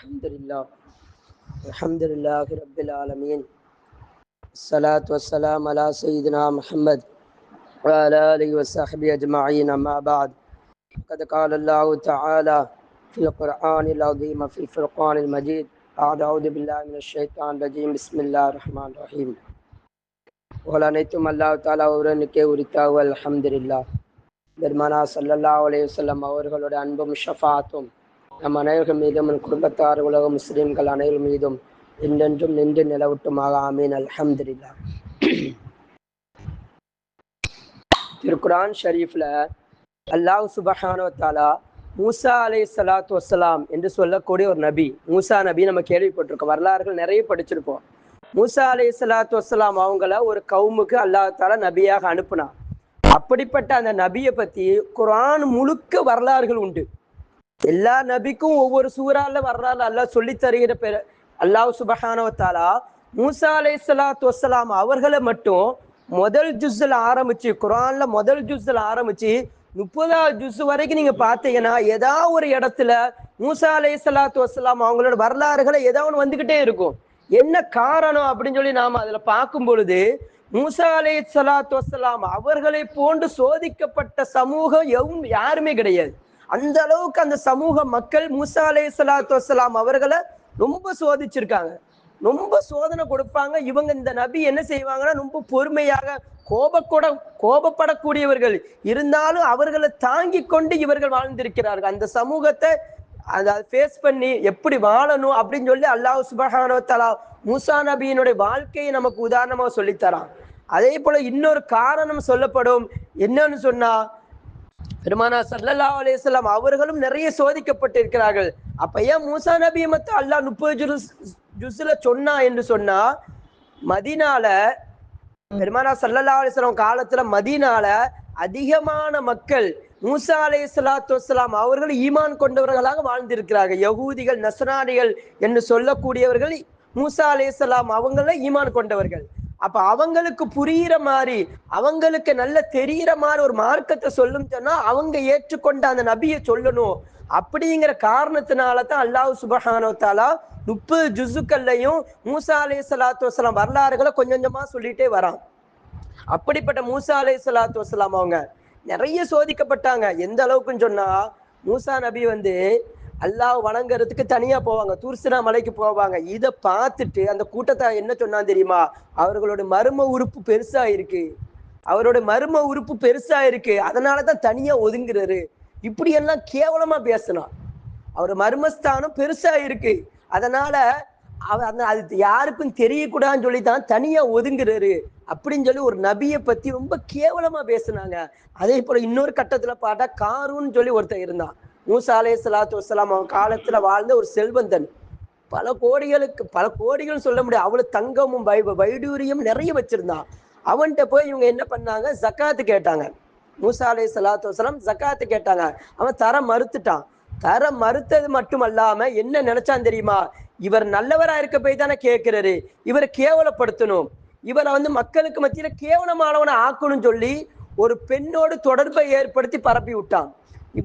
Alhamdulillah Rabbil Alameen. Salatu wassalam ala Sayyidina Muhammad wa ala alihi wa sahbihi ajma'in amma ba'd. Qad qala Allah ta'ala fil Qur'anil Azim fil Furqanil Majid. A'udhu billahi minash shaitanir rajim. Bismillahir Rahmanir Rahim. அனைத்தும் அல்லாஹ் தாலா ஒருவனுக்கே உரித்தாவு. அல்ஹம்துலில்லாஹ். பெருமானா ஸல்லல்லாஹு அலைஹி வஸல்லம் அவர்களுடைய அன்பும் ஷஃபாத்தும் நம் அனைவர்கள் மீதும் குடும்பத்தார் உலக முஸ்லிம்கள் அனைவர் மீதும் என்றென்றும் நின்று நிலவட்டுமாக. ஆமீன். அல்ஹம்துலில்லாஹ். திருக்குரான் ஷரீஃப்ல அல்லாஹ் சுப்ஹானஹு வ தஆலா மூசா அலைஹிஸ்ஸலாத்து வஸ்ஸலாம் என்று சொல்லக்கூடிய ஒரு நபி, மூசா நபி நம்ம கேள்விப்பட்டிருக்கோம், வரலாறுகள் நிறைய படிச்சிருப்போம். மூசா அலைஹிஸ்ஸலாத்து வஸ்ஸலாம் அவங்கள ஒரு கவுமுக்கு அல்லாஹ் தஆலா நபியாக அனுப்புனான். அப்படிப்பட்ட அந்த நபியை பத்தி குர்ஆன் முழுக்க வரலாறுகள் உண்டு. எல்லா நபிக்கும் ஒவ்வொரு சூறால வரலாறு அல்லாஹ் சொல்லி தருகிற பேர். அல்லாஹ் சுப்ஹானஹு வ தஆலா மூசா அலைஹிஸ்ஸலாத்து வஸ்ஸலாம் அவர்களை மட்டும் முதல் ஜுஸ்ல ஆரம்பிச்சு, குர்ஆன்ல முதல் ஜுஸ்ல ஆரம்பிச்சு 30வது ஜுஸ் வரைக்கும் நீங்க பாத்தீங்கன்னா ஏதாவது ஒரு இடத்துல மூசா அலைஹிஸ்ஸலாத்து வஸ்ஸலாம் அவங்களோட வரலாறுகளை ஏதாவது வந்துகிட்டே இருக்கும். என்ன காரணம் அப்படின்னு சொல்லி நாம அதுல பார்க்கும் பொழுது, மூசா அலைஹிஸ்ஸலாத்து வஸ்ஸலாம் அவர்களை போன்று சோதிக்கப்பட்ட சமூகம் யாருமே கிடையாது. அந்த அளவுக்கு அந்த சமூக மக்கள் மூசா அலைஹிஸ்ஸலாத்து வஸ்ஸலாம் அவர்களை ரொம்ப சோதிச்சிருக்காங்க, ரொம்ப சோதனை கொடுப்பாங்க. இவங்க இந்த நபி என்ன செய்வாங்கன்னா ரொம்ப பொறுமையாக கோபப்படக்கூடியவர்கள் இருந்தாலும் அவர்களை தாங்கி கொண்டு இவர்கள் வாழ்ந்திருக்கிறார்கள். அந்த சமூகத்தை அதை ஃபேஸ் பண்ணி எப்படி வாழணும் அப்படின்னு சொல்லி அல்லாஹ் சுப்ஹானஹு வ தஆலா மூசா நபியினுடைய வாழ்க்கையை நமக்கு உதாரணமா சொல்லித்தரான். அதே போல இன்னொரு காரணம் சொல்லப்படும். என்னன்னு சொன்னா, பெருமானா ஸல்லல்லாஹு அலைஹி வஸல்லம் அவர்களும் நிறைய சோதிக்கப்பட்டிருக்கிறார்கள். அப்ப ஏன் மூசா நபியை மட்டும் அல்லாஹ் 30 ஜுஸ்ல சொன்னா என்று சொன்னா, மதீனால பெருமானா ஸல்லல்லாஹு அலைஹி வஸல்லம் காலத்துல மதீனால அதிகமான மக்கள் மூசா அலைஹிஸ்ஸலாத்து வஸ்ஸலாம் அவர்கள் ஈமான் கொண்டவர்களாக வாழ்ந்திருக்கிறார்கள். யகூதிகள் நஸ்ரானிகள் என்று சொல்லக்கூடியவர்கள் மூசா அலைஹிஸ்ஸலாம் அவங்கள ஈமான் கொண்டவர்கள். அப்ப அவங்களுக்கு புரியிற மாதிரி, அவங்களுக்கு நல்ல தெரிகிற மாதிரி ஒரு மார்க்கத்தை சொல்லும் சொன்னா அவங்க ஏற்றுக்கொண்ட அந்த நபியை சொல்லணும். அப்படிங்கிற காரணத்தினாலதான் அல்லாஹ் சுப்ஹானஹு வ தஆலா 30 ஜுஸுக்கள்லையும் மூசா அலைஹிஸ்ஸலாத்து வஸ்ஸலாம் வரலாறுகளை கொஞ்சம் கொஞ்சமா சொல்லிட்டே வரான். அப்படிப்பட்ட மூசா அலைஹிஸ்ஸலாத்து வஸ்ஸலாம் அவங்க நிறைய சோதிக்கப்பட்டாங்க. எந்த அளவுக்குன்னு சொன்னா, மூசா நபி அல்லாஹ் வணங்குறதுக்கு தனியா போவாங்க, தூர்சினா மலைக்கு போவாங்க. இதை பார்த்துட்டு அந்த கூட்டத்தை என்ன சொன்னா தெரியுமா, அவர்களோட மர்ம உறுப்பு பெருசா இருக்கு, அவரோட மர்ம உறுப்பு பெருசா இருக்கு, அதனாலதான் தனியா ஒதுங்குறாரு. இப்படி எல்லாம் கேவலமா பேசினான். அவர் மர்மஸ்தானம் பெருசா இருக்கு, அதனால அது யாருக்கும் தெரியக்கூடாதுன்னு சொல்லித்தான் தனியா ஒதுங்குறாரு அப்படின்னு சொல்லி ஒரு நபியை பத்தி ரொம்ப கேவலமா பேசினாங்க. அதே போல இன்னொரு கட்டத்துல பார்த்தா காரூன்னு சொல்லி ஒருத்தர் இருந்தான். மூசா அலைஹிஸ்ஸலாத்து வஸ்ஸலாம் அவன் காலத்துல வாழ்ந்த ஒரு செல்வந்தன், பல கோடிகள் சொல்ல முடியாது, அவ்வளவு தங்கமும் வைடூரியம் நிறைய வச்சிருந்தான். அவன்கிட்ட போய் இவங்க என்ன பண்ணாங்க, ஜக்காத்து கேட்டாங்க. மூசா அலைஹிஸ்ஸலாத்து வஸ்ஸலாம் ஜக்காத்து கேட்டாங்க. அவன் தர மறுத்துட்டான். தர மறுத்தது மட்டும் அல்லாம என்ன நினைச்சான் தெரியுமா, இவர் நல்லவரா இருக்க போய் தானே கேட்கிறாரு, இவரை கேவலப்படுத்தணும், இவரை மக்களுக்கு மத்தியில கேவலமானவனை ஆக்கணும்னு சொல்லி ஒரு பெண்ணோடு தொடர்பை ஏற்படுத்தி பரப்பி விட்டான்.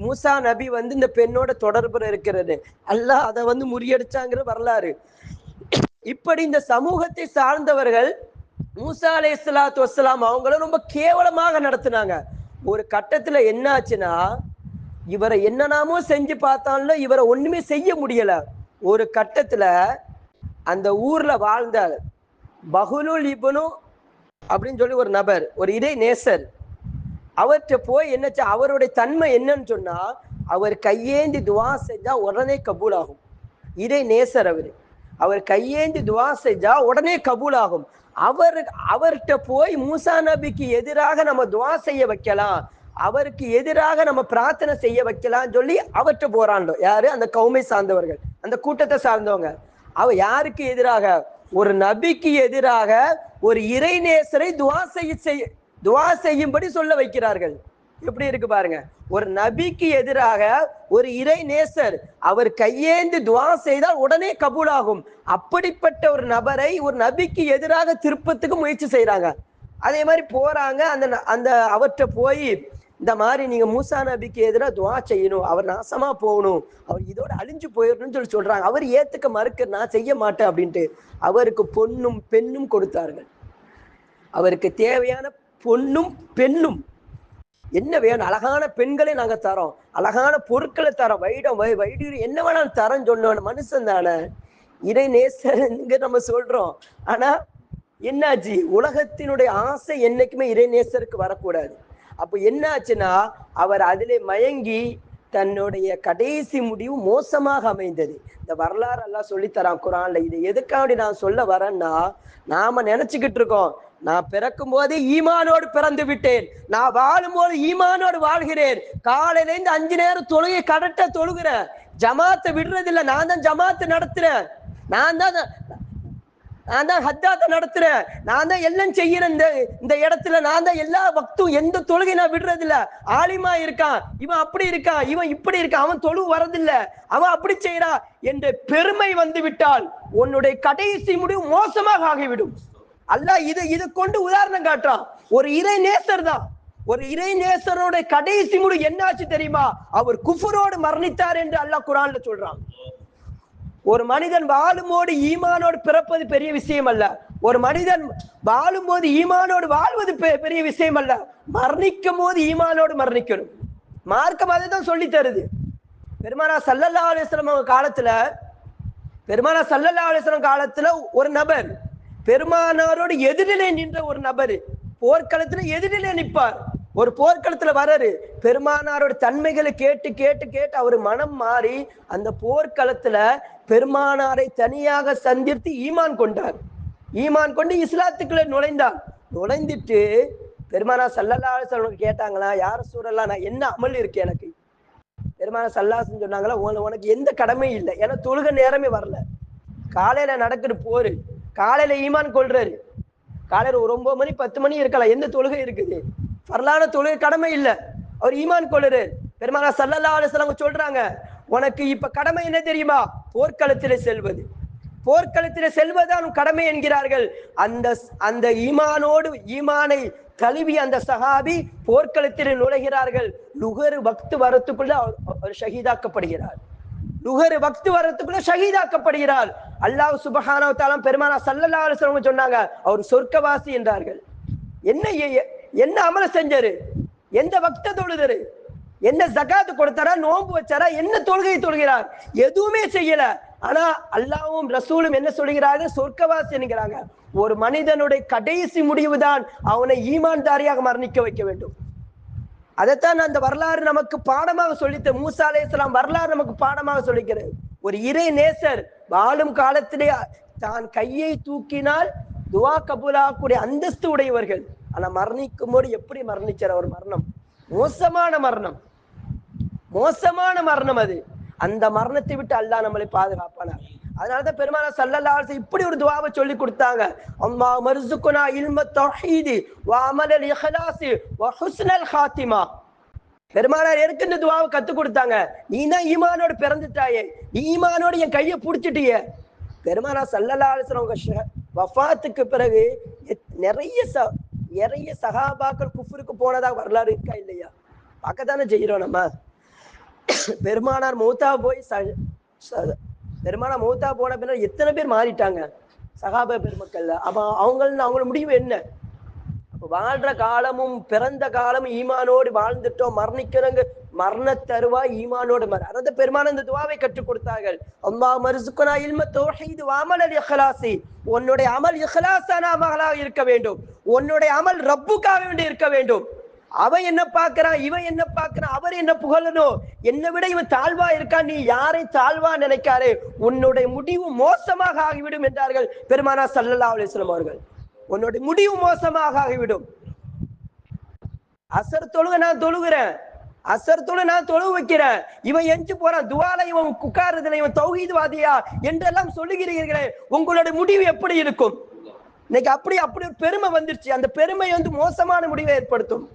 மூசா நபி இந்த பெண்ணோட தொடர்புல இருக்கிறது, அல்லாஹ் அதை முறியடிச்சாங்கிற வரலாறு. இப்படி இந்த சமூகத்தை சார்ந்தவர்கள் மூசா அலைஹிஸ்ஸலாத்து வஸ்ஸலாம் அவங்கள ரொம்ப கேவலமாக நடத்தினாங்க. ஒரு கட்டத்துல என்ன ஆச்சுன்னா, இவரை என்னென்னமோ செஞ்சு பார்த்தாலும் இவரை ஒண்ணுமே செய்ய முடியல. ஒரு கட்டத்துல அந்த ஊர்ல வாழ்ந்த பஹுலுல் இப்னு அப்படின்னு சொல்லி ஒரு நபர், ஒரு இறை நேசர், அவர்கிட்ட போய் என்னச்சு, அவருடைய தன்மை என்னன்னு சொன்னா, அவர் கையேந்தி துவா செஞ்சா உடனே கபூல் ஆகும். இறை நேசர் அவர் கையேந்தி துவா செஞ்சா உடனே கபூல் ஆகும். அவர்கிட்ட போய் மூசா நபிக்கு எதிராக நம்ம துவா செய்ய வைக்கலாம், அவருக்கு எதிராக நம்ம பிரார்த்தனை செய்ய வைக்கலாம் சொல்லி அவர்கிட்ட போறாண்டோ. யாரு? அந்த கௌமை சார்ந்தவர்கள், அந்த கூட்டத்தை சார்ந்தவங்க. யாருக்கு எதிராக? ஒரு நபிக்கு எதிராக ஒரு இறைநேசரை துவா செய்யும்படி சொல்ல வைக்கிறார்கள். எப்படி இருக்கு பாருங்க. ஒரு நபிக்கு எதிராக ஒரு இறை நேசர் அவர் கையேந்து துவா செய்தால் உடனே கபூலாகும். அப்படிப்பட்ட ஒரு நபரை ஒரு நபிக்கு எதிராக திருப்பத்துக்கு முயற்சி செய்யறாங்க. அதே மாதிரி போறாங்க, அந்த அவற்றை போய் இந்த மாதிரி நீங்க மூசா நபிக்கு எதிராக துவா செய்யணும், அவர் நாசமா போகணும், அவர் இதோட அழிஞ்சு போயிடணும்னு சொல்லி சொல்றாங்க. அவர் ஏத்துக்க மறுக்க, நான் செய்ய மாட்டேன் அப்படின்ட்டு. அவருக்கு பொன்னும் பெண்ணும் கொடுத்தார்கள். அவருக்கு தேவையான பொன்னும் பெண்ணும் என்ன வேணும், அழகான பெண்களை நாங்க தரோம், அழகான பொருட்களை தரோம், வைடூரி என்ன வேணாலும் தரோம் சொன்ன மனுஷன் தானே இறை நேசருங்க நம்ம சொல்றோம். ஆனா என்னாச்சு, உலகத்தினுடைய ஆசை என்னைக்குமே இறை நேசருக்கு வரக்கூடாது. அப்ப என்னாச்சுன்னா அவர் அதிலே மயங்கி தன்னுடைய கடைசி முடிவு மோசமாக அமைந்தது. இந்த வரலாறு எல்லாம் சொல்லித்தரான் குரான்ல. இது எதுக்காக நான் சொல்ல வரேன்னா, நாம நினைச்சுக்கிட்டு இருக்கோம், நான் பிறக்கும் போதே ஈமானோடு பிறந்து விட்டேன், நான் வாழும் போது ஈமானோடு வாழ்கிறேன், காலையில இருந்து 5 நேரம் தொழுகை கரெக்டா தொழுகிறேன், ஜமாத்தை விடுறதில்லை, நான் தான் ஜமாத்தை நடத்துறேன், நான் தான் ஹத்தாத்தை நடத்துறேன், நான் தான் எல்லாம் செய்யறேன், இந்த இடத்துல நான் தான் எல்லா வக்தும் எந்த தொழுகை நான் விடுறதில்ல, ஆலிமா இருக்கான், இவன் அப்படி இருக்கான், இவன் இப்படி இருக்கான், அவன் தொழு வரதில்ல, அவன் அப்படி செய்யறான் என்ற பெருமை வந்து விட்டால் உன்னுடைய கடைசி முடிவு மோசமாக ஆகிவிடும். அல்லாஹ் இது கொண்டு உதாரணம் காட்டுறான். ஒரு இறை நேசர் தான், ஒரு இறை நேசரோட கடைசி முடிவு என்னாச்சு தெரியுமா, அவர் குஃபரோடு மரணித்தார் என்று அல்லாஹ் குர்ஆன்ல சொல்றான். ஒரு மனிதன் வாழும்போது ஈமானோடு பிறப்பது பெரிய விஷயம் அல்ல, ஒரு மனிதன் வாழும் போது ஈமானோடு வாழ்வது பெரிய விஷயம் அல்ல, மரணிக்கும் போது ஈமானோடு மரணிக்கணும். மார்க்கம் அதை தான் சொல்லி தருது. பெருமானா ஸல்லல்லாஹு அலைஹி வஸல்லம் காலத்துல ஒரு நபர் பெருமானாரோடு எதிரிலே நின்ற ஒரு நபர் போர்க்களத்துல எதிரிலே நிற்பார். ஒரு போர்க்களத்துல வராரு, பெருமானாரோட தன்மைகளை கேட்டு கேட்டு கேட்டு அவர் மனம் மாறி அந்த போர்க்களத்துல பெருமானாரை தனியாக சந்தித்து ஈமான் கொண்டார். ஈமான் கொண்டு இஸ்லாத்துக்குள்ள நுழைந்துட்டு பெருமானா ஸல்லல்லாஹு அலைஹி வஸல்லம் கேட்டாங்களா, யார சூழல்லாம் நான் என்ன அமல் இருக்கு எனக்கு? பெருமானா ஸல்லல்லாஹு அலைஹி வஸல்லம் சொன்னாங்களா, உனக்கு எந்த கடமையும் இல்லை, ஏன்னா தொழுகை நேரமே வரல, காலையில நடக்கிற போரு, காலையில ஈமான் கொள்றாரு, காலையில ஒரு 9 மணி 10 மணி இருக்கலாம், எந்த தொழுகை இருக்குது? வரலான தொழுகை கடமை இல்லை, அவர் ஈமான் கொள்றாரு. பெருமானா ஸல்லல்லாஹு அலைஹி வஸல்லம் சொல்றாங்க, உனக்கு இப்ப கடமை என்ன தெரியுமா? போர்க்களத்திலே செல்வது, போர்க்களத்திலே செல்வதுதான் கடமை என்கிறார்கள். அந்த ஈமானை தழுவி அந்த சஹாபி போர்க்களத்திலே நுழைகிறார்கள். லுகர் வக்து வரத்துக்குள்ள அவர் ஷஹீதாக்கப்படுகிறார். லுகர் வக்து வரத்துக்குள்ள ஷஹீதாக்கப்படுகிறார். அல்லாஹ் சுப்ஹானஹு வ தஆலா பெருமானா ஸல்லல்லாஹு அலைஹி வஸல்லம் சொன்னாங்க, அவர் சொர்க்கவாசி என்றார்கள். என்ன அமல செஞ்சாரு? எந்த வக்த தொழுதாரு? என்ன ஜகாத்து கொடுத்தாரா? நோன்பு வச்சாரா? என்ன தொழுகை தொழுகிறார்? எதுவுமே செய்யல. ஆனா அல்லாஹ்வும் ரசூலும் என்ன சொல்கிறார்கள்? சொர்க்கவாசி என்கிறாங்க. ஒரு மனிதனுடைய கடைசி முடிவு தான் அவனை ஈமான்தாரியாக மரணிக்க வைக்க வேண்டும். அதைத்தான் அந்த வரலாறு நமக்கு பாடமாக சொல்லித்த மூசா அலைஹிஸ்ஸலாம் வரலாறு நமக்கு பாடமாக சொல்லிக்கிறது. ஒரு இறை நேசர் வாழும் காலத்திலே தான் கையை தூக்கினால் துவா கபூலாகக்கூடிய அந்தஸ்து உடையவர்கள். ஆனா மரணிக்கும் போது எப்படி மரணிச்சார்? அவர் மரணம் மோசமான மரணம் அது. அந்த மரணத்தை விட்டு அல்லாஹ் நம்மளை பாதுகாப்பானார். அதனாலதான் பெருமானா ஸல்லல்லாஹு அலைஹி வஸல்லம் இப்படி ஒரு துஆவை சொல்லி கொடுத்தாங்க, அல்லாஹ் மர்சுகுனா இல்ம தௌஹீதி வ அமலல் இஹ்லாஸி வ ஹுஸ்னல் ஹாத்திமா. பெருமானார் எனக்கு இந்த துஆவை கத்து கொடுத்தாங்க. நீ தான் ஈமானோடு பிறந்துட்டாயே, நீ ஈமானோடு என் கையை பிடிச்சிட்டியே. பெருமானா ஸல்லல்லாஹு அலைஹி வஸல்லம் வஃபாத்துக்கு பிறகு நிறைய சஹாபாக்கள் குஃப்ருக்கு போனதாக வரலாறு இருக்கா இல்லையா? பார்க்கத்தானே செய்யறோம் நம்ம. பெருமானார் மௌத்தா போன பின்னர் எத்தனை பேர் மாறிட்டாங்க சஹாபா பெருமக்கள்ல. அப்ப அவங்களோட முடிவு என்ன? அப்ப வாழ்ற காலமும் பிறந்த காலமும் ஈமானோடு வாழ்ந்துட்டோம், மரணிக்கிறவங்க மரண தருவா ஈமானோடு அதாவது பெருமான இந்த துஆவை கற்றுக் கொடுத்தார்கள். அல்லாஹ் மர்சுகுனா இல்ம தௌஹீத் வ அமலல் இஹ்லாஸி. உன்னுடைய அமல் இஹ்லாஸான அமலாக இருக்க வேண்டும், உன்னுடைய அமல் ரப்புக்காக வேண்டி இருக்க வேண்டும். அவன் என்ன பார்க்கிறான், இவன் என்ன பார்க்கிறான், அவர் என்ன புகழணும், என்னை விட இவன் தாழ்வா இருக்கான், நீ யாரை தாழ்வா நினைக்காரு, உன்னுடைய முடிவு மோசமாக ஆகிவிடும் என்றார்கள் பெருமானா ஸல்லல்லாஹு அலைஹி வஸல்லம் அவர்கள். உன்னுடைய முடிவு மோசமாக ஆகிவிடும். அசர் தொழுக நான் தொழுகிறேன், அசர் தொழு நான் தொழு வைக்கிறேன், இவன் எஞ்சி போறான், துவால இவன் குக்காரதுல இவன் தௌஹீத்வாதியா என்றெல்லாம் சொல்லுகிறீர்களே, உங்களுடைய முடிவு எப்படி இருக்கும்? இன்னைக்கு அப்படி ஒரு பெருமை வந்துருச்சு. அந்த பெருமை மோசமான முடிவை ஏற்படுத்தும்.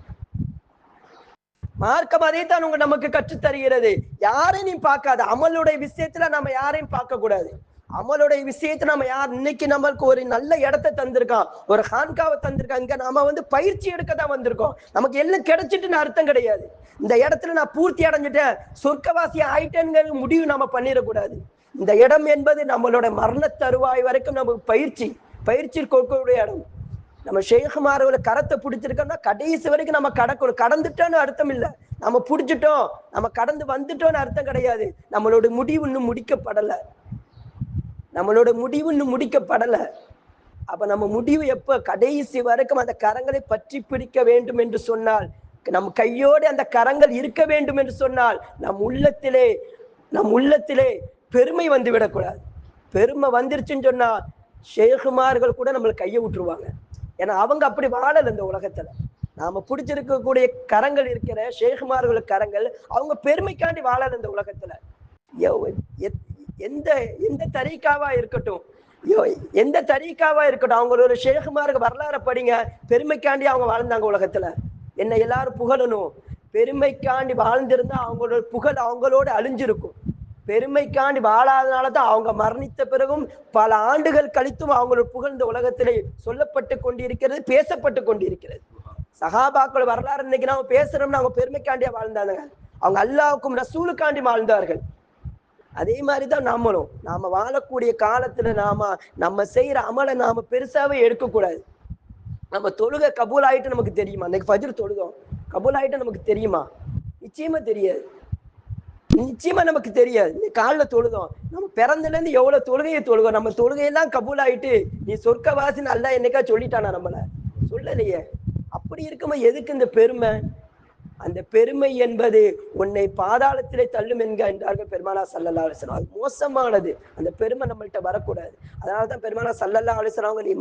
மார்க்கம் அதைத்தான் நமக்கு கற்றுத் தருகிறது. யாரையும் நீ பார்க்காத, அமலுடைய விஷயத்துல நம்ம யாரையும் பார்க்க கூடாது. அமலுடைய விஷயத்தை நம்ம யார் இன்னைக்கு நம்மளுக்கு ஒரு நல்ல இடத்தை தந்திருக்கான், ஒரு ஹான்காவை தந்திருக்கான், இங்க நாம பயிற்சி எடுக்க தான் வந்திருக்கோம். நமக்கு எல்லாம் கிடைச்சிட்டுன்னு அர்த்தம் கிடையாது. இந்த இடத்துல நான் பூர்த்தி அடைஞ்சிட்டேன், சொர்க்கவாசி ஆயிட்டேங்கிற முடிவு நம்ம பண்ணிடக்கூடாது. இந்த இடம் என்பது நம்மளோட மரண தருவாய் வரைக்கும் நமக்கு பயிற்சி கொடுக்கக்கூடிய இடம். நம்ம ஷேகுமாரோட கரத்தை பிடிச்சிருக்கோம்னா கடைசி வரைக்கும் நம்ம கடக்கணும். கடந்துட்டோன்னு அர்த்தம் இல்லை, நம்ம பிடிச்சிட்டோம் நம்ம கடந்து வந்துட்டோம்னு அர்த்தம் கிடையாது. நம்மளோட முடிவு இன்னும் முடிக்கப்படல. அப்ப நம்ம முடிவு எப்ப கடைசி வரைக்கும் அந்த கரங்களை பற்றி பிடிக்க வேண்டும் என்று சொன்னால், நம் கையோடு அந்த கரங்கள் இருக்க வேண்டும் என்று சொன்னால், நம் உள்ளத்திலே பெருமை வந்து விடக்கூடாது. பெருமை வந்துருச்சுன்னு சொன்னா ஷேகுமார்கள் கூட நம்மளுக்கு கையை விட்டுருவாங்க. ஏன்னா அவங்க அப்படி வாழல இந்த உலகத்துல. நாம பிடிச்சிருக்கக்கூடிய கரங்கள் இருக்கிற ஷேகுமார்களுக்கு கரங்கள் அவங்க பெருமைக்காண்டி வாழல இந்த உலகத்துல. எந்த தரீக்காவா இருக்கட்டும், அவங்களோட ஷேகுமாருக்கு வரலாறு படிங்க. பெருமைக்காண்டி அவங்க வாழ்ந்தாங்க உலகத்துல. என்ன எல்லாரும் புகழணும், பெருமைக்காண்டி வாழ்ந்திருந்தா அவங்களோட புகழ் அவங்களோட அழிஞ்சிருக்கும். பெருமைக்காண்டி வாழாதனாலதான் அவங்க மரணித்த பிறகும் பல ஆண்டுகள் கழித்தும் அவங்களோட புகழ் இந்த உலகத்திலே சொல்லப்பட்டு கொண்டிருக்கிறது, பேசப்பட்டு கொண்டிருக்கிறது. சஹாபாக்கள் வரலாறு இன்னைக்கு நாம பேசுறோம்னா அவங்க பெருமைக்காண்டியா வாழ்ந்தாங்க. அவங்க அல்லாஹ்வுக்கும் ரசூலுக்காண்டி வாழ்ந்தார்கள். அதே மாதிரிதான் நாம வாழக்கூடிய காலத்துல நம்ம செய்யற அமலை நாம பெருசாவே எடுக்கக்கூடாது. நம்ம தொழுகை கபூல் ஆயிட்டு நமக்கு தெரியுமா? இன்னைக்கு ஃபஜ்ர் தொழுதோம், கபூல் ஆயிட்டு நமக்கு தெரியுமா? நிச்சயமா நமக்கு தெரியாது. நீ காலில தொழுதோம், நம்ம பிறந்தல இருந்து எவ்வளவு தொழுகையை தொழுவோம், நம்ம தொழுகையெல்லாம் கபூல் ஆயிட்டு நீ சொர்க்கவாசின்னு அல்லாஹ் என்னைக்கா சொல்லிட்டானா? நம்மள சொல்லலையே. அப்படி இருக்கும்போது எதுக்கு இந்த பெருமை? அந்த பெருமை என்பது உன்னை பாதாளத்திலே தள்ளும் என்றார்கள் பெருமானா ஸல்லல்லாஹு அலைஹி வஸல்லம். அது மோசமானது. அந்த பெருமை நம்மள்கிட்ட வரக்கூடாது. அதனாலதான் பெருமானா ஸல்லல்லாஹு அலைஹி வஸல்லம் நீ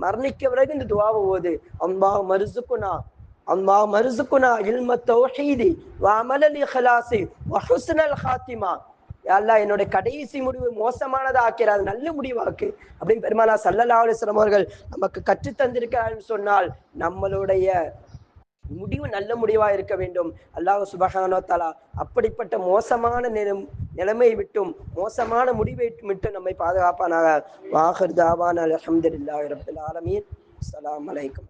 மரணிக்க வரைக்கும் இந்த துஆவை ஓது. அல்லாஹ் மர்சுக்குனா இல்ம தௌஹீதி வ அமலல் இஹ்லாஸி வ ஹுஸ்னல் ஹாத்திமா. யா அல்லாஹ் என்னோட கடைசி முடிவு மோசமானதா ஆக்கிறாது, நல்ல முடிவாக்கு அப்படின்னு பெருமானா ஸல்லல்லாஹு அலைஹி வஸல்லம் அவர்கள் நமக்கு கற்று தந்திருக்கிறார்கள் சொன்னால் நம்மளுடைய முடிவு நல்ல முடிவா இருக்க வேண்டும். அல்லாஹ் சுப்ஹானஹு வ தஆலா அப்படிப்பட்ட மோசமான நிலைமையை விட்டும் மோசமான முடிவை விட்டு நம்மை பாதுகாப்பானாக. வாஹிர் தாவானா அல்ஹம்துலில்லாஹி ரப்பில் ஆலமீன். அஸ்ஸலாமு அலைக்கும்.